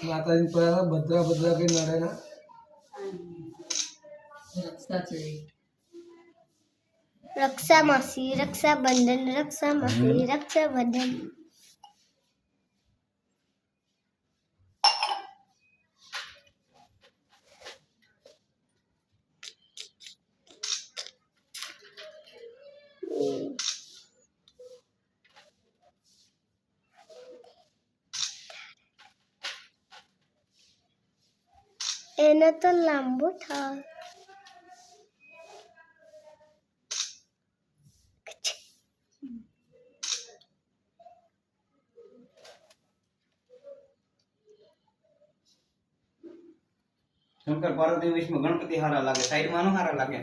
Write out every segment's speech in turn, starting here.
માતાજી પર ભદ્રા ભદ્રા કઈ નડે ના रक्षा मासी रक्षाबंधन रक्षाबंधन एना तो लांबू था शंकर पार्वती विष में गणपति हारा लागे साइड में नो हारा लागे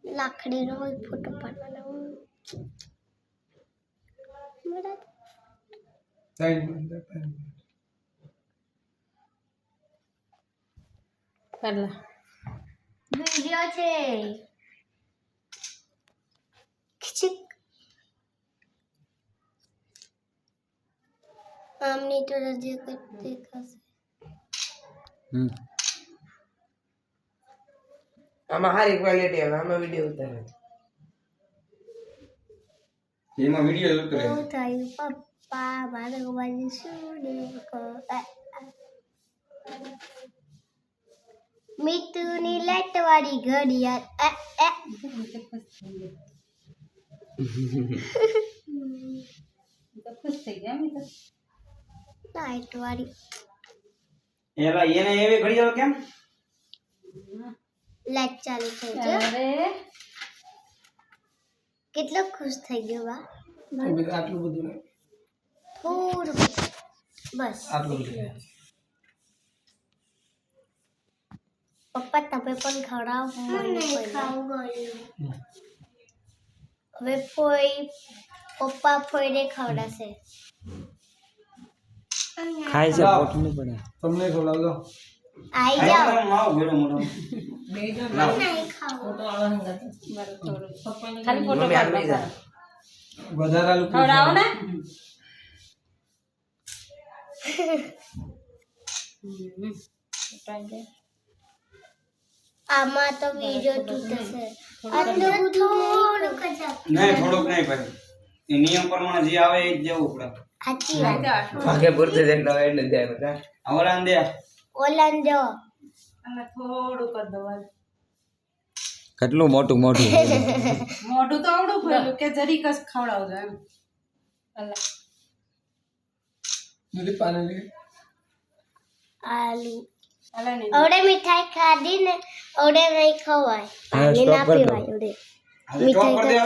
लाकड़ी नो फोटो पाडवाना मेरा સાઈડ करला वीडियो छे खिचिक आमनी तो रजे करते खासे આમાં હારી ક્વોલિટી આવે આમાં વિડિયો ઉતારે એમાં વિડિયો ઉતરે હું થયું પપ્પા મારો બાજુ શું દેખો મીતુની લાઈટ વાળી ઘડિયાળ तो खुश થઈ ગયા મી તો લાઈટ વાળી એલા એને એવી ઘડિયાળ કેમ લાઈટ ચાલુ થઈ ગયો અરે કેટલો ખુશ થઈ ગયો બા આટલું બધું નહીં થોડું બસ આટલું બધું પપ્પા તમે પણ ખવડાવો મને ખાવું ગયું હવે કોઈ પપ્પા ફોઈને ખવડાશે ખાય છે પોટ નહીં પડે તમને ખવડાવજો આઈ જાઓ આવો ગેડો મોટો બેજો નહીં ખાવું ફોટો આવા હંગા મારો થોડો પપ્પાને ખાલી ફોટો મમ્મી આપી પાડવા જા વધારાનું ખવડાવો ને આમાં તો વિડિયો તૂટશે આટલું થોડું જ નહીં થોડુંક નહીં ભાઈ એ નિયમ પ્રમાણે જે આવે એ જ દેવું પડે સાચી વાત ભાગે પૂરતે જેટલો હોય એટલે જાય બધા આવડા દે ઓલાન જો અને થોડું કર દો કેટલું મોટું મોટું મોઢું તો આવડું ભરેલું કે જરીક જ ખવડાવજો એમ અલ્લા દૂધી પાણી આલુ અલ્લા ને ઓડે મીઠાઈ ખાધી ને ઓડે નહીં ખવાય પાણી ના stop કર દો. પીવાય ઓડે હાલ સ્ટોપ કરી દે